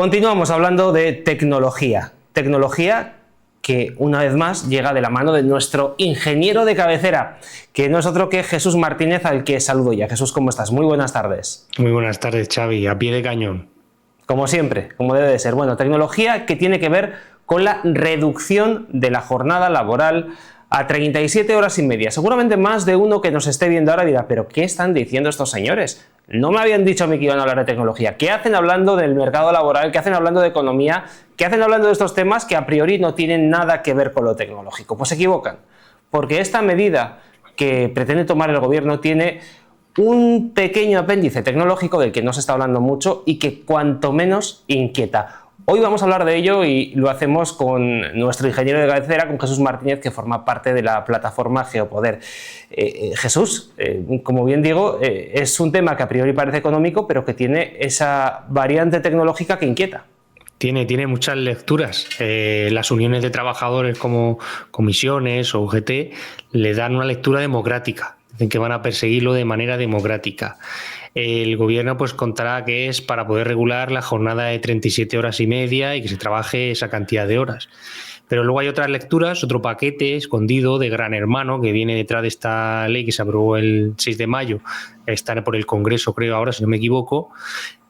Continuamos hablando de tecnología. Tecnología que una vez más llega de la mano de nuestro ingeniero de cabecera, que no es otro que Jesús Martínez, al que saludo ya. Jesús, ¿cómo estás? Muy buenas tardes. Muy buenas tardes, Xavi, a pie de cañón. Como siempre, como debe de ser. Bueno, tecnología que tiene que ver con la reducción de la jornada laboral a 37 horas y media. Seguramente más de uno que nos esté viendo ahora dirá, ¿pero qué están diciendo estos señores? No me habían dicho a mí que iban a hablar de tecnología. ¿Qué hacen hablando del mercado laboral? ¿Qué hacen hablando de economía? ¿Qué hacen hablando de estos temas que a priori no tienen nada que ver con lo tecnológico? Pues se equivocan, porque esta medida que pretende tomar el gobierno tiene un pequeño apéndice tecnológico del que no se está hablando mucho y que cuanto menos inquieta. Hoy vamos a hablar de ello y lo hacemos con nuestro ingeniero de cabecera, con Jesús Martínez, que forma parte de la plataforma Geopoder. Jesús, como bien digo, es un tema que a priori parece económico, pero que tiene esa variante tecnológica que inquieta. Tiene muchas lecturas. Las uniones de trabajadores como comisiones o UGT le dan una lectura democrática. Dicen que van a perseguirlo de manera democrática. El gobierno pues contará que es para poder regular la jornada de 37 horas y media y que se trabaje esa cantidad de horas. Pero luego hay otras lecturas, otro paquete escondido de Gran Hermano que viene detrás de esta ley que se aprobó el 6 de mayo, está por el Congreso creo ahora, si no me equivoco.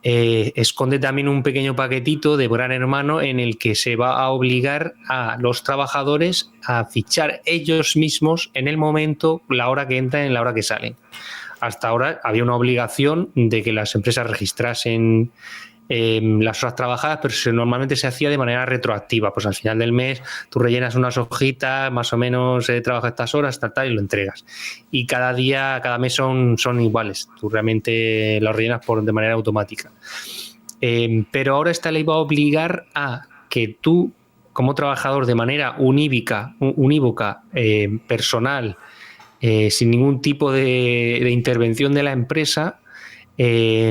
Esconde también un pequeño paquetito de Gran Hermano en el que se va a obligar a los trabajadores a fichar ellos mismos en el momento, la hora que entran y la hora que salen. Hasta ahora había una obligación de que las empresas registrasen las horas trabajadas, pero normalmente se hacía de manera retroactiva. Pues al final del mes tú rellenas unas hojitas, más o menos trabajas estas horas, tal, y lo entregas. Y cada día, cada mes son iguales. Tú realmente lo rellenas de manera automática. Pero ahora esta ley va a obligar a que tú, como trabajador, de manera unívoca, personal, sin ningún tipo de intervención de la empresa,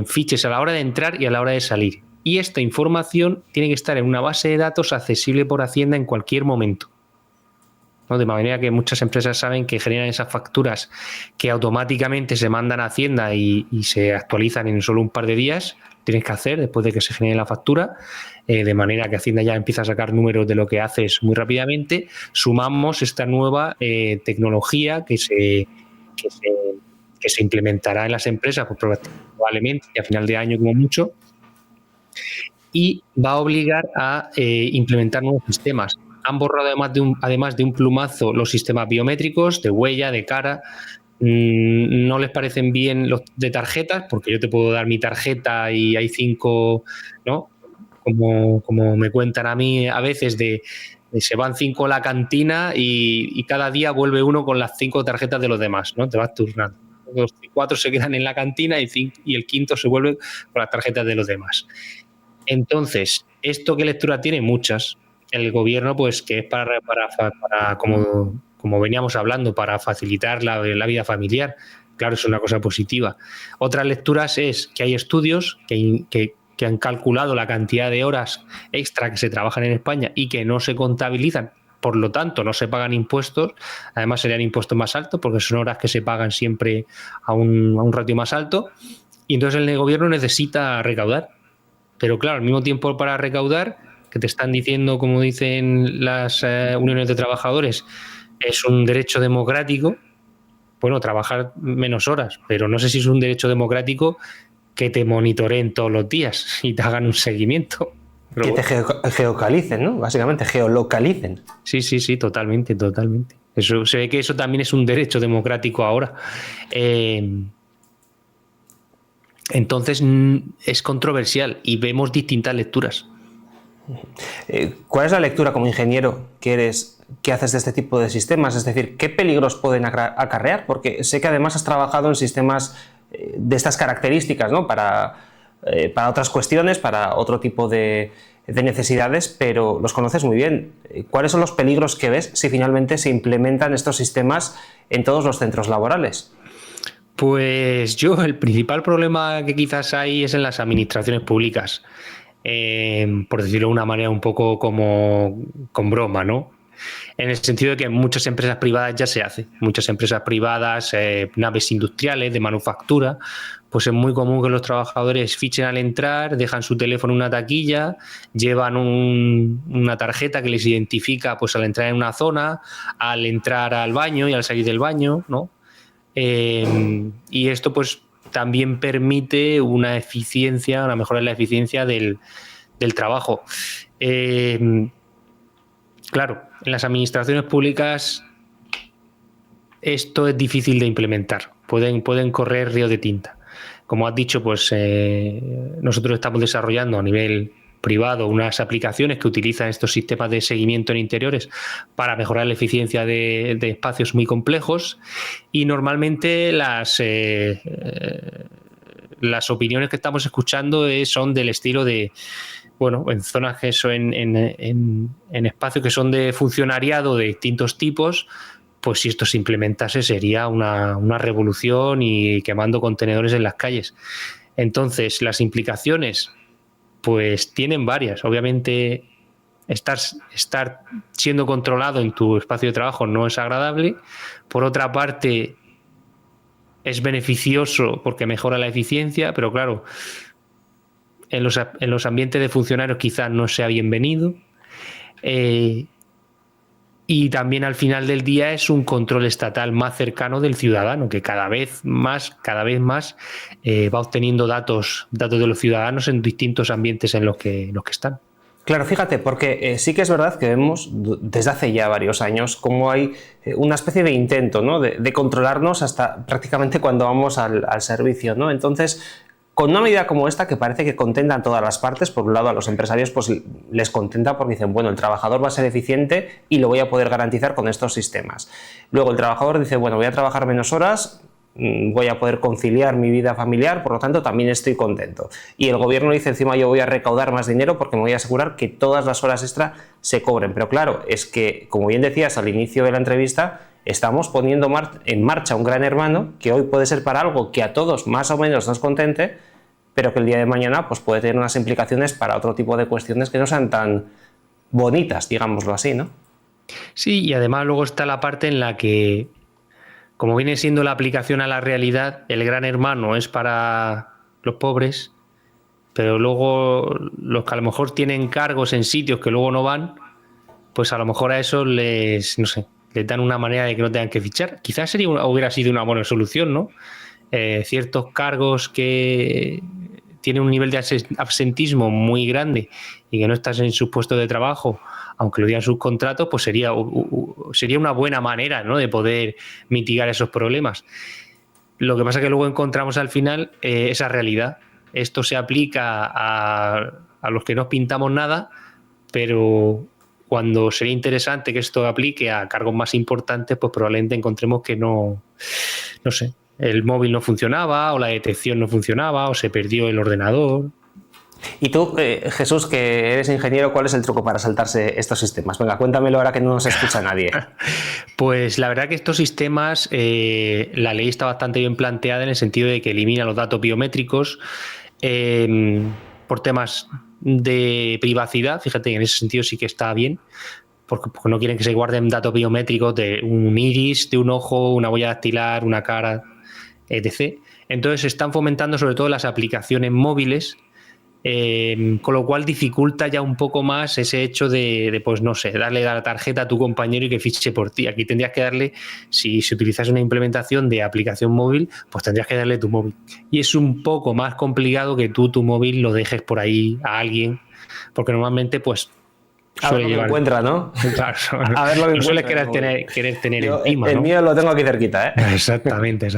fiches a la hora de entrar y a la hora de salir. Y esta información tiene que estar en una base de datos accesible por Hacienda en cualquier momento, ¿no? De manera que muchas empresas saben que generan esas facturas que automáticamente se mandan a Hacienda y se actualizan en solo un par de días. Tienes que hacer después de que se genere la factura, de manera que Hacienda ya empieza a sacar números de lo que haces muy rápidamente. Sumamos esta nueva tecnología que se implementará en las empresas pues, probablemente a final de año como mucho, y va a obligar a implementar nuevos sistemas. Han borrado además de un plumazo los sistemas biométricos de huella, de cara. No les parecen bien los de tarjetas, porque yo te puedo dar mi tarjeta y hay 5, ¿no? Como me cuentan a mí a veces de se van 5 a la cantina y cada día vuelve uno con las 5 tarjetas de los demás, ¿no? Te vas turnando. Los 4 se quedan en la cantina y el quinto se vuelve con las tarjetas de los demás. Entonces, ¿esto qué lectura tiene? Muchas. El gobierno, pues, que es para como veníamos hablando, para facilitar la vida familiar. Claro, es una cosa positiva. Otras lecturas es que hay estudios que han calculado la cantidad de horas extra que se trabajan en España y que no se contabilizan. Por lo tanto, no se pagan impuestos. Además, serían impuestos más altos porque son horas que se pagan siempre a un ratio más alto. Y entonces el gobierno necesita recaudar. Pero claro, al mismo tiempo para recaudar, que te están diciendo, como dicen las uniones de trabajadores, es un derecho democrático. Bueno, trabajar menos horas, pero no sé si es un derecho democrático que te monitoreen todos los días y te hagan un seguimiento. Pero que te geocalicen, ¿no? Básicamente, geolocalicen. Sí, totalmente. Eso, se ve que eso también es un derecho democrático ahora. Entonces, es controversial y vemos distintas lecturas. ¿Cuál es la lectura como ingeniero que eres, que haces de este tipo de sistemas? Es decir, ¿qué peligros pueden acarrear? Porque sé que además has trabajado en sistemas de estas características, ¿no? Para otras cuestiones, para otro tipo de necesidades, pero los conoces muy bien. ¿Cuáles son los peligros que ves si finalmente se implementan estos sistemas en todos los centros laborales? Pues el principal problema que quizás hay es en las administraciones públicas, por decirlo de una manera un poco como con broma, ¿no? en el sentido de que en muchas empresas privadas ya se hace. Muchas empresas privadas, naves industriales de manufactura, pues es muy común que los trabajadores fichen al entrar, dejan su teléfono en una taquilla, llevan una tarjeta que les identifica pues al entrar en una zona, al entrar al baño y al salir del baño, ¿no? Y esto pues también permite una mejora en la eficiencia del trabajo. Claro, en las administraciones públicas esto es difícil de implementar. Pueden correr ríos de tinta. Como has dicho, pues nosotros estamos desarrollando a nivel privado unas aplicaciones que utilizan estos sistemas de seguimiento en interiores para mejorar la eficiencia de espacios muy complejos, y normalmente las opiniones que estamos escuchando son del estilo de, bueno, en zonas que son en espacios que son de funcionariado de distintos tipos, pues si esto se implementase sería una revolución y quemando contenedores en las calles. Entonces, las implicaciones pues tienen varias. Obviamente, estar siendo controlado en tu espacio de trabajo no es agradable. Por otra parte, es beneficioso porque mejora la eficiencia, pero claro, en los ambientes de funcionarios quizás no sea bienvenido. Y también al final del día es un control estatal más cercano del ciudadano, que cada vez más va obteniendo datos de los ciudadanos en distintos ambientes en los que están. Claro, fíjate, porque sí que es verdad que vemos desde hace ya varios años cómo hay una especie de intento, ¿no?, de controlarnos hasta prácticamente cuando vamos al servicio, ¿no? Entonces, con una medida como esta, que parece que contenta a todas las partes, por un lado a los empresarios pues les contenta porque dicen, bueno, el trabajador va a ser eficiente y lo voy a poder garantizar con estos sistemas. Luego el trabajador dice, bueno, voy a trabajar menos horas, voy a poder conciliar mi vida familiar, por lo tanto también estoy contento. Y el gobierno dice, encima yo voy a recaudar más dinero porque me voy a asegurar que todas las horas extra se cobren. Pero claro, es que, como bien decías al inicio de la entrevista, estamos poniendo en marcha un gran hermano que hoy puede ser para algo que a todos más o menos nos contente, pero que el día de mañana pues, puede tener unas implicaciones para otro tipo de cuestiones que no sean tan bonitas, digámoslo así, ¿no? Sí, y además luego está la parte en la que, como viene siendo la aplicación a la realidad, el gran hermano es para los pobres, pero luego los que a lo mejor tienen cargos en sitios que luego no van, pues a lo mejor a eso les dan una manera de que no tengan que fichar. Quizás hubiera sido una buena solución, ¿no? Ciertos cargos que tienen un nivel de absentismo muy grande y que no estás en su puesto de trabajo, aunque lo digan sus contratos, pues sería una buena manera, ¿no?, de poder mitigar esos problemas. Lo que pasa es que luego encontramos al final esa realidad. Esto se aplica a los que no pintamos nada, pero cuando sería interesante que esto aplique a cargos más importantes, pues probablemente encontremos que no sé, el móvil no funcionaba, o la detección no funcionaba, o se perdió el ordenador. Y tú, Jesús, que eres ingeniero, ¿cuál es el truco para saltarse estos sistemas? Venga, cuéntamelo ahora que no nos escucha nadie. Pues la verdad que estos sistemas, la ley está bastante bien planteada en el sentido de que elimina los datos biométricos por temas de privacidad. Fíjate que en ese sentido sí que está bien, porque no quieren que se guarden datos biométricos de un iris, de un ojo, una huella dactilar, una cara, etc. Entonces están fomentando sobre todo las aplicaciones móviles, con lo cual dificulta ya un poco más ese hecho de pues no sé, darle la tarjeta a tu compañero y que fiche por ti. Aquí tendrías que darle, si utilizas una implementación de aplicación móvil, pues tendrías que darle tu móvil. Y es un poco más complicado que tú tu móvil lo dejes por ahí a alguien, porque normalmente pues a ver lo que encuentra, ¿no? Claro, a ver lo que no sueles querer tener encima, el ¿no? mío lo tengo aquí cerquita, ¿eh? Exactamente.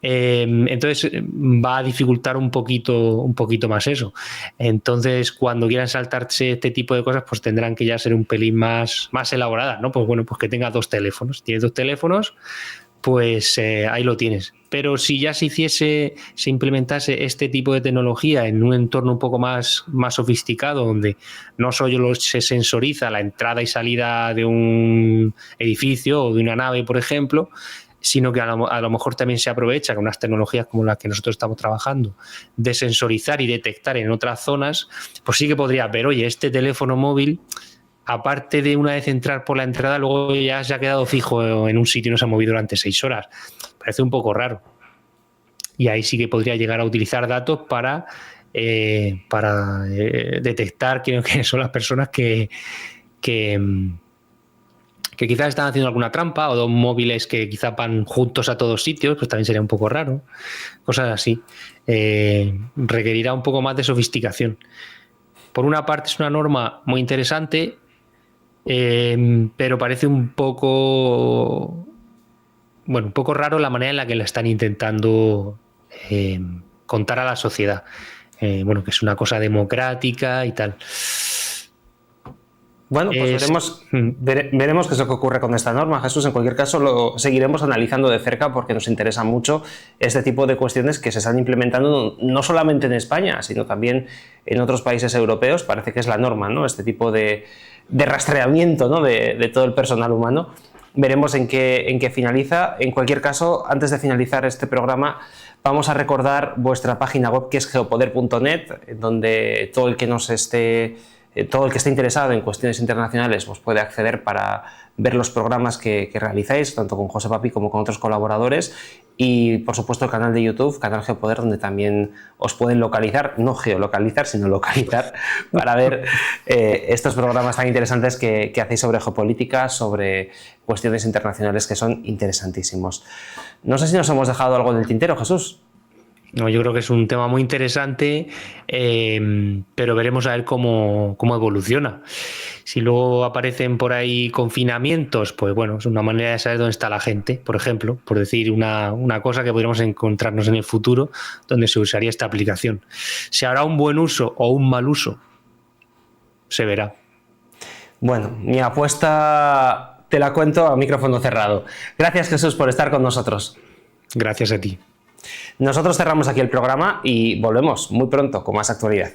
Entonces va a dificultar un poquito más eso. Entonces, cuando quieran saltarse este tipo de cosas, pues tendrán que ya ser un pelín más elaboradas, ¿no? Pues bueno, pues que tenga 2 teléfonos. Si tienes 2 teléfonos, pues ahí lo tienes. Pero si ya se implementase este tipo de tecnología en un entorno un poco más sofisticado, donde no solo se sensoriza la entrada y salida de un edificio o de una nave, por ejemplo, sino que a lo mejor también se aprovecha con unas tecnologías como las que nosotros estamos trabajando, de sensorizar y detectar en otras zonas, pues sí que podría ver, oye, este teléfono móvil aparte de una vez entrar por la entrada, luego ya se ha quedado fijo en un sitio y no se ha movido durante 6 horas. Parece un poco raro. Y ahí sí que podría llegar a utilizar datos para detectar quiénes son las personas que quizás están haciendo alguna trampa, o 2 móviles que quizás van juntos a todos sitios, pues también sería un poco raro. Cosas así. Requerirá un poco más de sofisticación. Por una parte es una norma muy interesante, pero parece un poco raro la manera en la que la están intentando contar a la sociedad. Que es una cosa democrática y tal. Bueno, pues veremos qué es lo que ocurre con esta norma, Jesús. En cualquier caso, lo seguiremos analizando de cerca porque nos interesa mucho este tipo de cuestiones que se están implementando no solamente en España, sino también en otros países europeos. Parece que es la norma, ¿no? Este tipo de rastreamiento, ¿no? de todo el personal humano. Veremos en qué finaliza. En cualquier caso, antes de finalizar este programa, vamos a recordar vuestra página web, que es geopoder.net, donde todo el que esté interesado en cuestiones internacionales pues puede acceder para ver los programas que realizáis, tanto con José Papi como con otros colaboradores, y por supuesto el canal de YouTube, Canal Geopoder, donde también os pueden localizar, no geolocalizar, sino localizar, para ver estos programas tan interesantes que hacéis sobre geopolítica, sobre cuestiones internacionales, que son interesantísimos. No sé si nos hemos dejado algo en el tintero, Jesús. No, yo creo que es un tema muy interesante, pero veremos a ver cómo evoluciona. Si luego aparecen por ahí confinamientos, pues bueno, es una manera de saber dónde está la gente, por ejemplo, por decir una cosa que podríamos encontrarnos en el futuro donde se usaría esta aplicación. Si habrá un buen uso o un mal uso, se verá. Bueno, mi apuesta te la cuento a micrófono cerrado. Gracias, Jesús, por estar con nosotros. Gracias a ti. Nosotros cerramos aquí el programa y volvemos muy pronto con más actualidad.